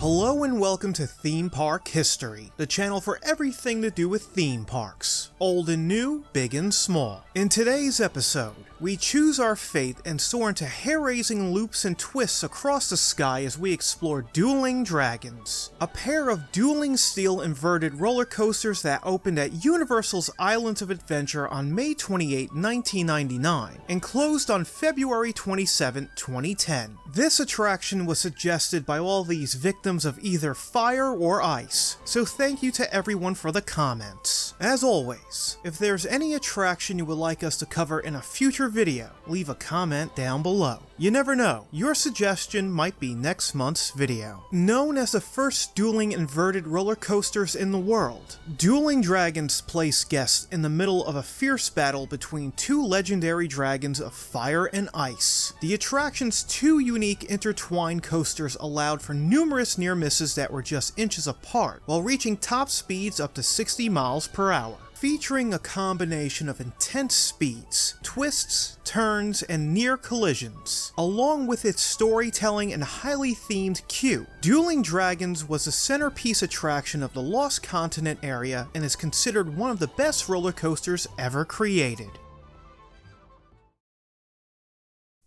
Hello and welcome to Theme Park History, the channel for everything to do with theme parks, old and new, big and small. In today's episode, we choose our fate and soar into hair-raising loops and twists across the sky as we explore Dueling Dragons, a pair of dueling steel inverted roller coasters that opened at Universal's Islands of Adventure on May 28, 1999, and closed on February 27, 2010. This attraction was suggested by all these victims of either fire or ice, so thank you to everyone for the comments. As always, if there's any attraction you would like us to cover in a future video, leave a comment down below. You never know, your suggestion might be next month's video. Known as the first dueling inverted roller coasters in the world, Dueling Dragons place guests in the middle of a fierce battle between two legendary dragons of fire and ice. The attraction's two unique intertwined coasters allowed for numerous near misses that were just inches apart, while reaching top speeds up to 60 miles per hour. Featuring a combination of intense speeds, twists, turns, and near collisions, along with its storytelling and highly themed queue. Dueling Dragons was the centerpiece attraction of the Lost Continent area and is considered one of the best roller coasters ever created.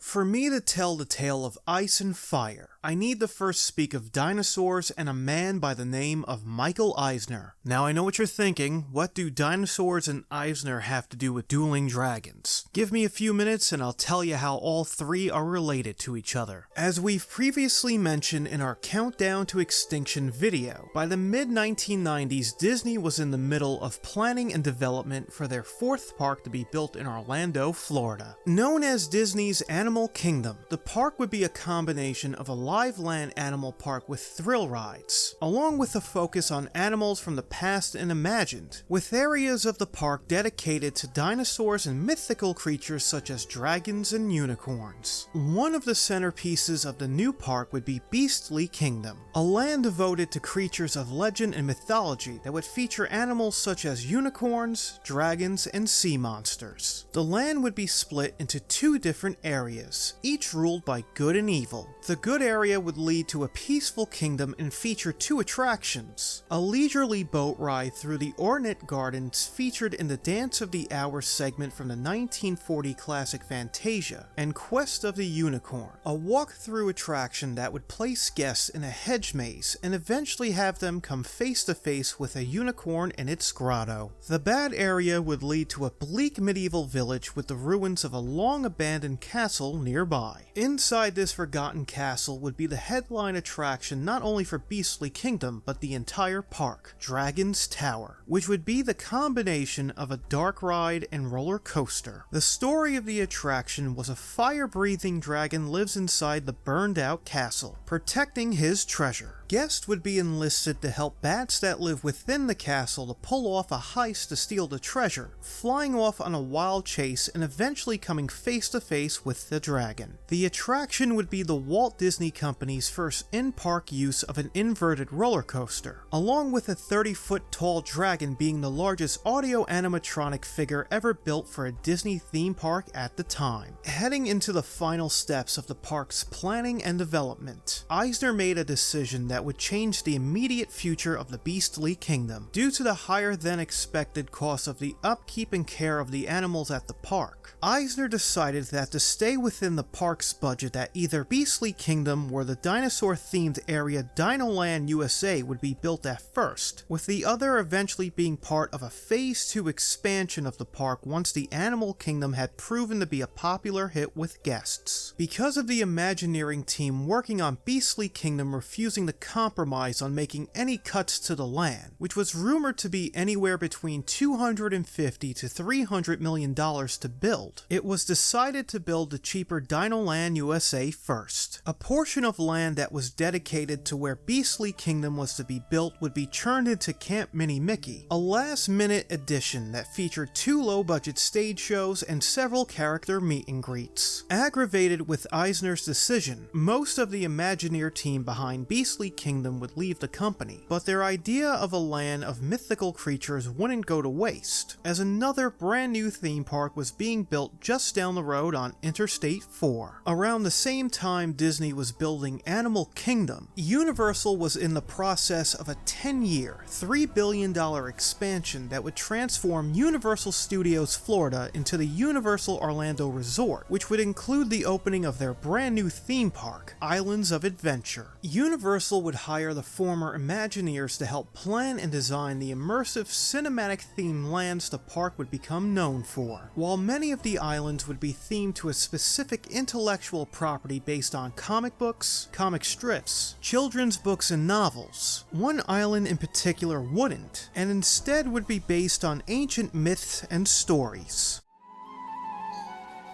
For me to tell the tale of ice and fire, I need to first speak of dinosaurs and a man by the name of Michael Eisner. Now I know what you're thinking, what do dinosaurs and Eisner have to do with Dueling Dragons? Give me a few minutes and I'll tell you how all three are related to each other. As we've previously mentioned in our Countdown to Extinction video, by the mid-1990s Disney was in the middle of planning and development for their fourth park to be built in Orlando, Florida. Known as Disney's Animal Kingdom, the park would be a combination of a live land animal park with thrill rides, along with a focus on animals from the past and imagined, with areas of the park dedicated to dinosaurs and mythical creatures such as dragons and unicorns. One of the centerpieces of the new park would be Beastly Kingdom, a land devoted to creatures of legend and mythology that would feature animals such as unicorns, dragons, and sea monsters. The land would be split into two different areas, each ruled by good and evil. The good area would lead to a peaceful kingdom and feature two attractions: a leisurely boat ride through the ornate gardens featured in the Dance of the Hour segment from the 1940 classic Fantasia, and Quest of the Unicorn, a walk-through attraction that would place guests in a hedge maze and eventually have them come face to face with a unicorn in its grotto. The bad area would lead to a bleak medieval village with the ruins of a long abandoned castle nearby. Inside this forgotten castle would be the headline attraction not only for Beastly Kingdom, but the entire park, Dragon's Tower, which would be the combination of a dark ride and roller coaster. The story of the attraction was a fire-breathing dragon lives inside the burned-out castle, protecting his treasure. Guests would be enlisted to help bats that live within the castle to pull off a heist to steal the treasure, flying off on a wild chase and eventually coming face to face with the dragon. The attraction would be the Walt Disney Company's first in-park use of an inverted roller coaster, along with a 30-foot tall dragon being the largest audio animatronic figure ever built for a Disney theme park at the time. Heading into the final steps of the park's planning and development, Eisner made a decision that would change the immediate future of the Beastly Kingdom. Due to the higher than expected cost of the upkeep and care of the animals at the park, Eisner decided that to stay within the park's budget that either Beastly Kingdom or the dinosaur-themed area Dinoland USA would be built at first, with the other eventually being part of a Phase 2 expansion of the park once the Animal Kingdom had proven to be a popular hit with guests. Because of the Imagineering team working on Beastly Kingdom refusing to compromise on making any cuts to the land, which was rumored to be anywhere between $250 to $300 million to build, it was decided to build the cheaper Dinoland USA first. A portion of land that was dedicated to where Beastly Kingdom was to be built would be turned into Camp Mini Mickey, a last-minute addition that featured two low-budget stage shows and several character meet and greets. Aggravated with Eisner's decision, most of the Imagineer team behind Beastly Kingdom would leave the company, but their idea of a land of mythical creatures wouldn't go to waste, as another brand new theme park was being built just down the road on Interstate 4. Around the same time Disney was building Animal Kingdom, Universal was in the process of a 10-year, $3 billion expansion that would transform Universal Studios Florida into the Universal Orlando Resort, which would include the opening of their brand new theme park, Islands of Adventure. Universal would hire the former Imagineers to help plan and design the immersive cinematic themed lands the park would become known for. While many of the islands would be themed to a specific intellectual property based on comic books, comic strips, children's books, and novels, one island in particular wouldn't, and instead would be based on ancient myths and stories.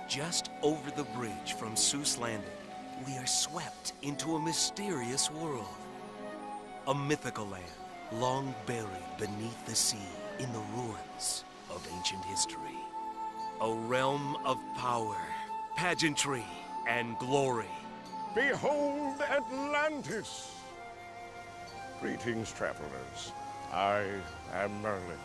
Just over the bridge from Seuss Landing, we are swept into a mysterious world. A mythical land, long buried beneath the sea in the ruins of ancient history. A realm of power, pageantry, and glory. Behold Atlantis! Greetings, travelers. I am Merlin.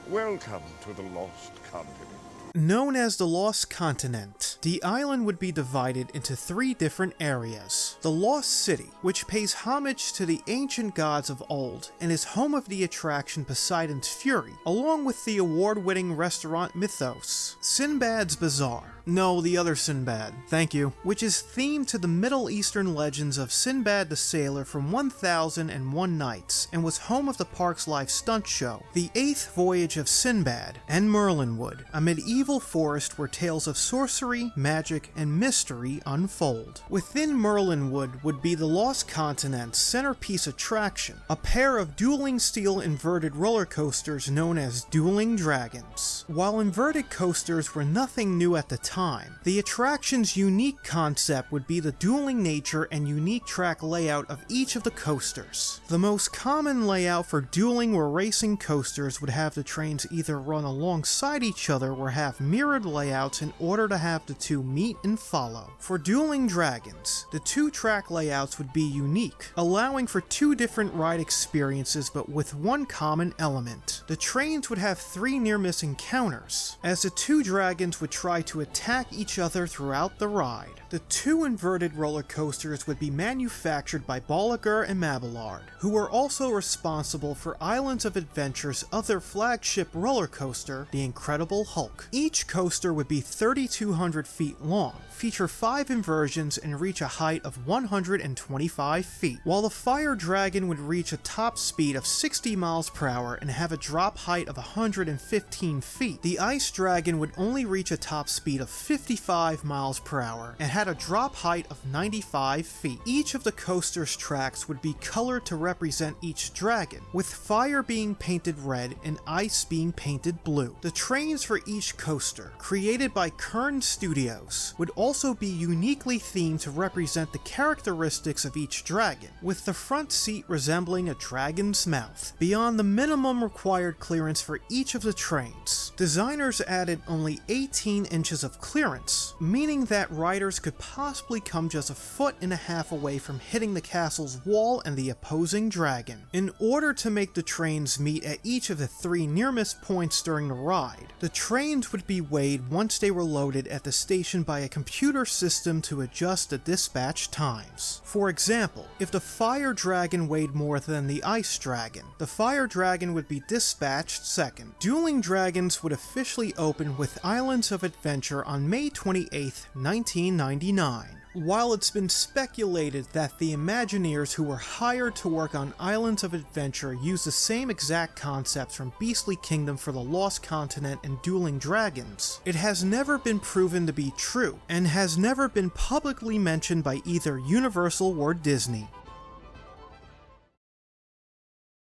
Welcome to the Lost Continent. Known as the Lost Continent, the island would be divided into 3 different areas. The Lost City, which pays homage to the ancient gods of old and is home of the attraction Poseidon's Fury, along with the award-winning restaurant Mythos. Sinbad's Bazaar. No, the other Sinbad, thank you. Which is themed to the Middle Eastern legends of Sinbad the Sailor from 1001 Nights, and was home of the park's live stunt show, The Eighth Voyage of Sinbad, and Merlinwood, a medieval forest where tales of sorcery, magic, and mystery unfold. Within Merlinwood would be the Lost Continent's centerpiece attraction, a pair of dueling steel inverted roller coasters known as Dueling Dragons. While inverted coasters were nothing new at the time, the attraction's unique concept would be the dueling nature and unique track layout of each of the coasters. The most common layout for dueling or racing coasters would have the trains either run alongside each other or have mirrored layouts in order to have the two meet and follow. For Dueling Dragons, the 2-track layouts would be unique, allowing for 2 different ride experiences but with one common element. The trains would have 3 near-miss encounters, as the 2 dragons would try to attack each other throughout the ride. The 2 inverted roller coasters would be manufactured by Bolliger and Mabillard, who were also responsible for Islands of Adventure's other flagship roller coaster, the Incredible Hulk. Each coaster would be 3,200 feet long, feature 5 inversions, and reach a height of 125 feet, while the Fire Dragon would reach a top speed of 60 miles per hour and have a drop height of 115 feet. The Ice Dragon would only reach a top speed of 55 miles per hour and had a drop height of 95 feet. Each of the coaster's tracks would be colored to represent each dragon, with fire being painted red and ice being painted blue. The trains for each coaster, created by Kern Studios, would also be uniquely themed to represent the characteristics of each dragon, with the front seat resembling a dragon's mouth, beyond the minimum required clearance for each of the trains. Designers added only 18 inches of clearance, meaning that riders could possibly come just 1.5 feet away from hitting the castle's wall and the opposing dragon. In order to make the trains meet at each of the 3 near-miss points during the ride, the trains would be weighed once they were loaded at the station by a computer system to adjust the dispatch times. For example, if the Fire Dragon weighed more than the Ice Dragon, the Fire Dragon would be dispatched second. Dueling Dragons would officially open with Islands of Adventure on May 28, 1999. While it's been speculated that the Imagineers who were hired to work on Islands of Adventure used the same exact concepts from Beastly Kingdom for the Lost Continent and Dueling Dragons, it has never been proven to be true, and has never been publicly mentioned by either Universal or Disney.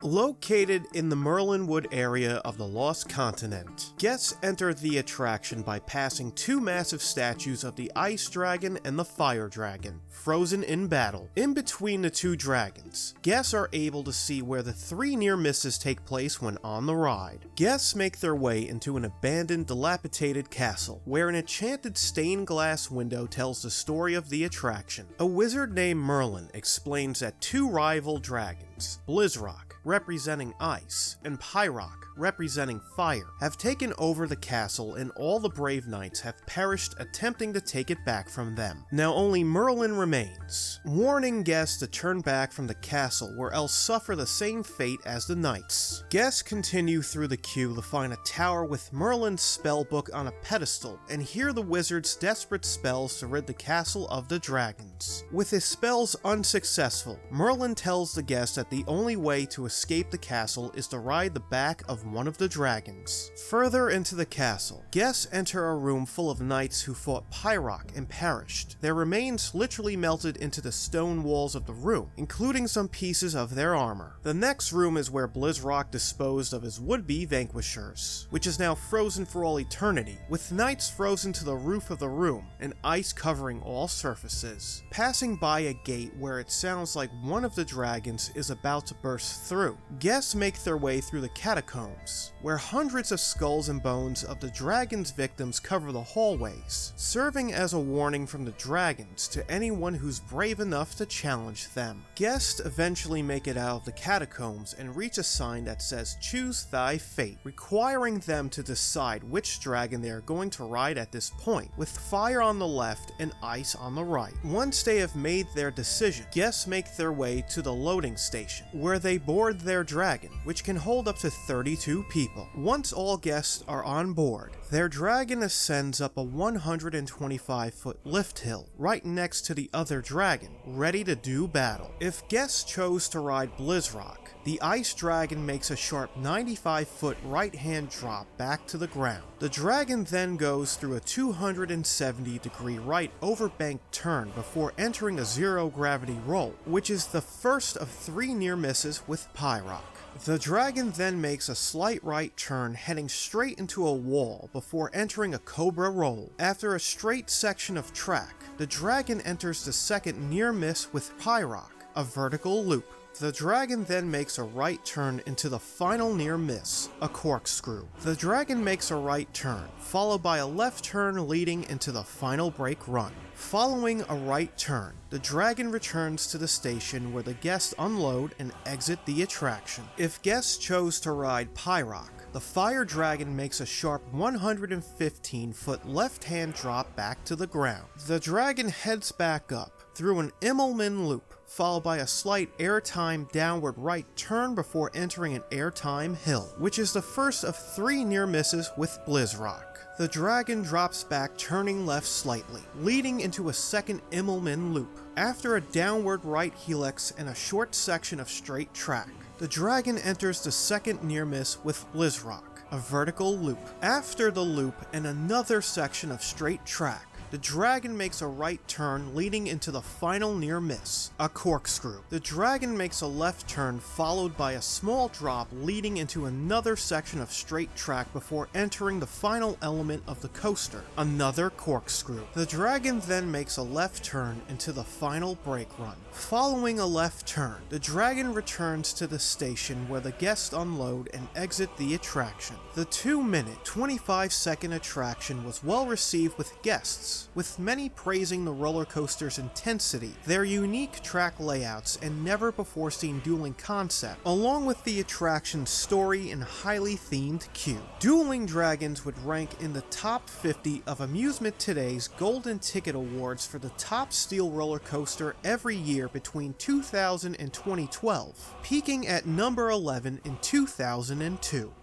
Located in the Merlinwood area of the Lost Continent, guests enter the attraction by passing two massive statues of the Ice Dragon and the Fire Dragon, frozen in battle. In between the two dragons, guests are able to see where the three near misses take place when on the ride. Guests make their way into an abandoned, dilapidated castle, where an enchanted stained glass window tells the story of the attraction. A wizard named Merlin explains that two rival dragons, Blizzrock, representing ice, and Pyrock, representing fire, have taken over the castle, and all the brave knights have perished attempting to take it back from them. Now only Merlin remains, warning guests to turn back from the castle or else suffer the same fate as the knights. Guests continue through the queue to find a tower with Merlin's spellbook on a pedestal and hear the wizard's desperate spells to rid the castle of the dragons. With his spells unsuccessful, Merlin tells the guests that the only way to escape the castle is to ride the back of one of the dragons. Further into the castle, guests enter a room full of knights who fought Pyrock and perished. Their remains literally melted into the stone walls of the room, including some pieces of their armor. The next room is where Blizzrock disposed of his would-be vanquishers, which is now frozen for all eternity, with knights frozen to the roof of the room and ice covering all surfaces. Passing by a gate where it sounds like one of the dragons is about to burst through, guests make their way through the catacombs, where hundreds of skulls and bones of the dragon's victims cover the hallways, serving as a warning from the dragons to anyone who's brave enough to challenge them. Guests eventually make it out of the catacombs and reach a sign that says "Choose thy fate," requiring them to decide which dragon they are going to ride at this point, with fire on the left and ice on the right. Once they have made their decision, guests make their way to the loading station, where they board their dragon, which can hold up to 32 people. Once all guests are on board, their dragon ascends up a 125-foot lift hill right next to the other dragon, ready to do battle. If guests chose to ride Blizzrock, the Ice Dragon makes a sharp 95-foot right-hand drop back to the ground. The dragon then goes through a 270-degree right overbanked turn before entering a zero-gravity roll, which is the first of 3 near misses with Pyrock. The dragon then makes a slight right turn heading straight into a wall before entering a cobra roll. After a straight section of track, the dragon enters the second near miss with Pyrock, a vertical loop. The dragon then makes a right turn into the final near miss, a corkscrew. The dragon makes a right turn, followed by a left turn leading into the final brake run. Following a right turn, the dragon returns to the station where the guests unload and exit the attraction. If guests chose to ride Pyrock, the Fire Dragon makes a sharp 115-foot left-hand drop back to the ground. The dragon heads back up through an Immelmann loop, followed by a slight airtime downward right turn before entering an airtime hill, which is the first of 3 near misses with Blizzrock. The dragon drops back, turning left slightly, leading into a second Immelmann loop. After a downward right helix and a short section of straight track, the dragon enters the second near miss with Blizzrock, a vertical loop. After the loop and another section of straight track, the dragon makes a right turn leading into the final near miss, a corkscrew. The dragon makes a left turn followed by a small drop leading into another section of straight track before entering the final element of the coaster, another corkscrew. The dragon then makes a left turn into the final brake run. Following a left turn, the dragon returns to the station where the guests unload and exit the attraction. The 2-minute, 25-second attraction was well received with guests, with many praising the roller coaster's intensity, their unique track layouts, and never-before-seen dueling concept, along with the attraction's story and highly themed queue. Dueling Dragons would rank in the top 50 of Amusement Today's Golden Ticket Awards for the top steel roller coaster every year between 2000 and 2012, peaking at number 11 in 2002.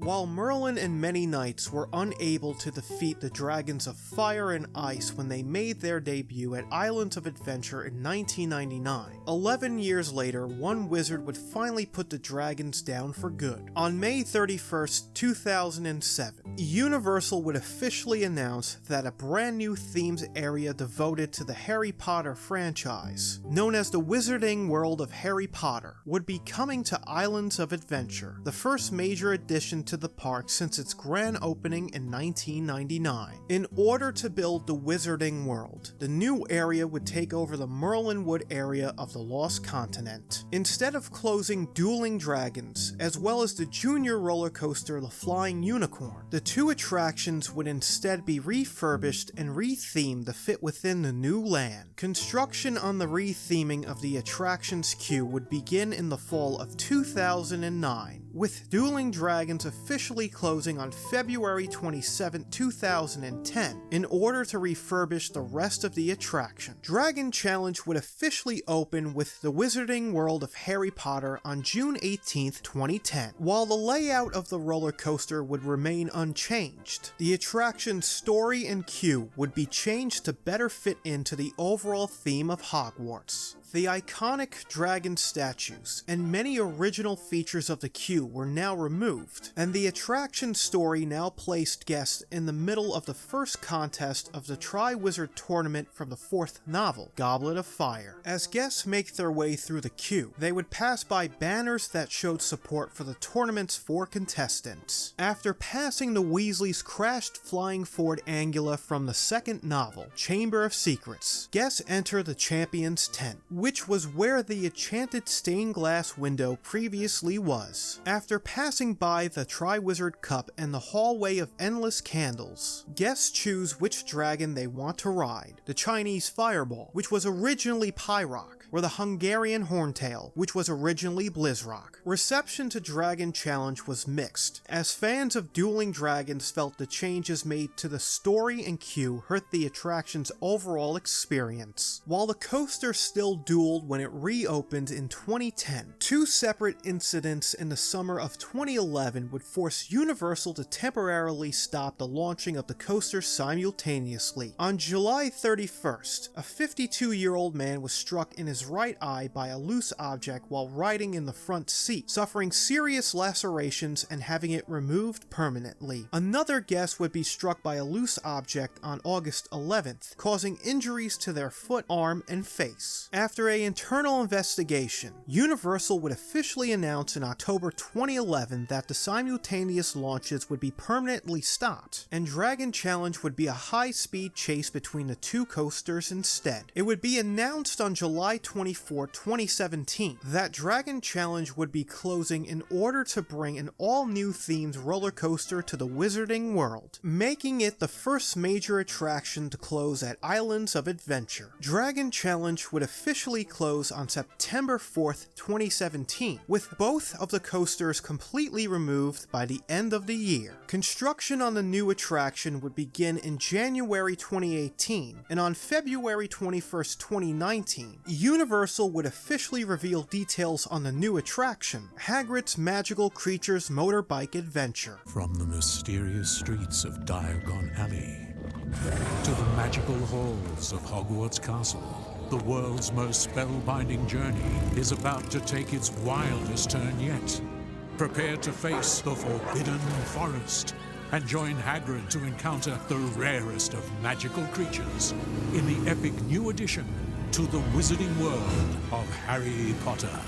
While Merlin and many knights were unable to defeat the Dragons of Fire and Ice when they made their debut at Islands of Adventure in 1999, 11 years later, one wizard would finally put the dragons down for good. On May 31st, 2007, Universal would officially announce that a brand new themed area devoted to the Harry Potter franchise, known as the Wizarding World of Harry Potter, would be coming to Islands of Adventure, the first major addition to the park since its grand opening in 1999. In order to build the Wizarding World, the new area would take over the Merlinwood area of the Lost Continent. Instead of closing Dueling Dragons, as well as the junior roller coaster The Flying Unicorn, the two attractions would instead be refurbished and rethemed to fit within the new land. Construction on the retheming of the attraction's queue would begin in the fall of 2009, with Dueling Dragons officially closing on February 27, 2010, in order to refurbish the rest of the attraction. Dragon Challenge would officially open with the Wizarding World of Harry Potter on June 18, 2010. While the layout of the roller coaster would remain unchanged, the attraction's story and queue would be changed to better fit into the overall theme of Hogwarts. The iconic dragon statues and many original features of the queue were now removed, and the attraction story now placed guests in the middle of the first contest of the Triwizard Tournament from the fourth novel, Goblet of Fire. As guests make their way through the queue, they would pass by banners that showed support for the tournament's 4 contestants. After passing the Weasleys' crashed flying Ford Angula from the second novel, Chamber of Secrets, guests enter the champion's tent, which was where the enchanted stained glass window previously was. After passing by the Triwizard Cup and the Hallway of Endless Candles, guests choose which dragon they want to ride: the Chinese Fireball, which was originally Pyrock, or the Hungarian Horntail, which was originally Blizzrock. Reception to Dragon Challenge was mixed, as fans of Dueling Dragons felt the changes made to the story and queue hurt the attraction's overall experience. While the coaster still dueled when it reopened in 2010, 2 separate incidents in the summer of 2011 would force Universal to temporarily stop the launching of the coaster simultaneously. On July 31st, a 52-year-old man was struck in his right eye by a loose object while riding in the front seat, suffering serious lacerations and having it removed permanently. Another guest would be struck by a loose object on August 11th, causing injuries to their foot, arm, and face. After an internal investigation, Universal would officially announce in October 2011 that the simultaneous launches would be permanently stopped, and Dragon Challenge would be a high-speed chase between the 2 coasters instead. It would be announced on July 24, 2017 that Dragon Challenge would be closing in order to bring an all-new themed roller coaster to the Wizarding World, making it the first major attraction to close at Islands of Adventure. Dragon Challenge would officially close on September 4th, 2017, with both of the coasters completely removed by the end of the year. Construction on the new attraction would begin in January 2018, and on February 21st, 2019, Universal would officially reveal details on the new attraction, Hagrid's Magical Creatures Motorbike Adventure. From the mysterious streets of Diagon Alley to the magical halls of Hogwarts Castle, the world's most spellbinding journey is about to take its wildest turn yet. Prepare to face the Forbidden Forest and join Hagrid to encounter the rarest of magical creatures in the epic new addition to the Wizarding World of Harry Potter.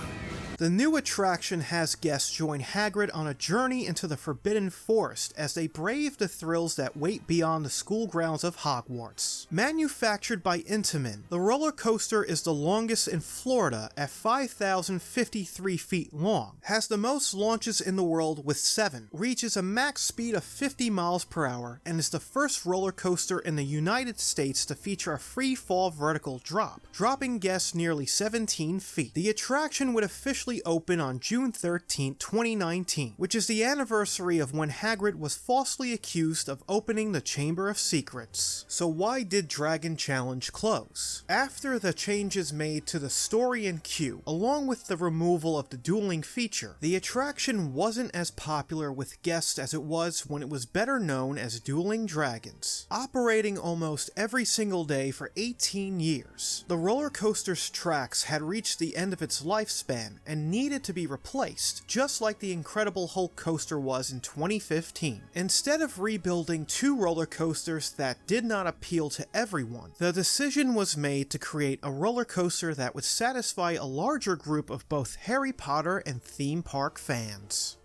The new attraction has guests join Hagrid on a journey into the Forbidden Forest as they brave the thrills that wait beyond the school grounds of Hogwarts. Manufactured by Intamin, the roller coaster is the longest in Florida at 5,053 feet long, has the most launches in the world with 7, reaches a max speed of 50 miles per hour, and is the first roller coaster in the United States to feature a free fall vertical drop, dropping guests nearly 17 feet. The attraction would officially officially open on June 13, 2019, which is the anniversary of when Hagrid was falsely accused of opening the Chamber of Secrets. So why did Dragon Challenge close? After the changes made to the story and queue, along with the removal of the dueling feature, the attraction wasn't as popular with guests as it was when it was better known as Dueling Dragons, operating almost every single day for 18 years. The roller coaster's tracks had reached the end of its lifespan and needed to be replaced, just like the Incredible Hulk coaster was in 2015. Instead of rebuilding two roller coasters that did not appeal to everyone, the decision was made to create a roller coaster that would satisfy a larger group of both Harry Potter and theme park fans.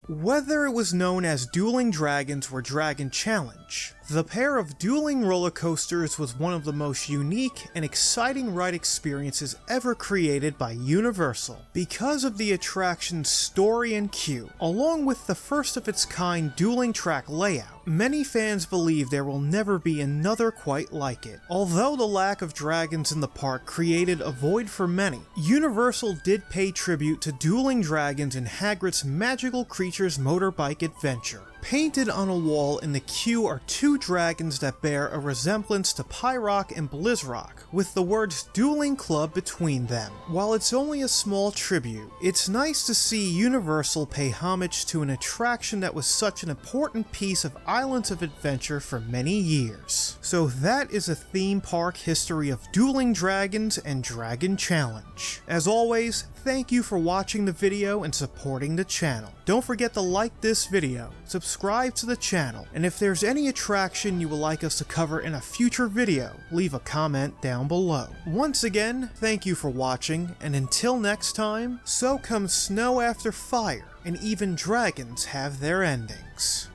Whether it was known as Dueling Dragons or Dragon Challenge, the pair of dueling roller coasters was one of the most unique and exciting ride experiences ever created by Universal. Because of the attraction's story and queue, along with the first of its kind dueling track layout, many fans believe there will never be another quite like it. Although the lack of dragons in the park created a void for many, Universal did pay tribute to dueling dragons in Hagrid's Magical Creatures Motorbike Adventure. Painted on a wall in the queue are two dragons that bear a resemblance to Pyrock and Blizzrock, with the words Dueling Club between them. While it's only a small tribute, it's nice to see Universal pay homage to an attraction that was such an important piece of Islands of Adventure for many years. So that is a theme park history of Dueling Dragons and Dragon Challenge. As always, thank you for watching the video and supporting the channel. Don't forget to like this video, subscribe to the channel, and if there's any attraction you would like us to cover in a future video, leave a comment down below. Once again, thank you for watching, and until next time, so comes snow after fire, and even dragons have their endings.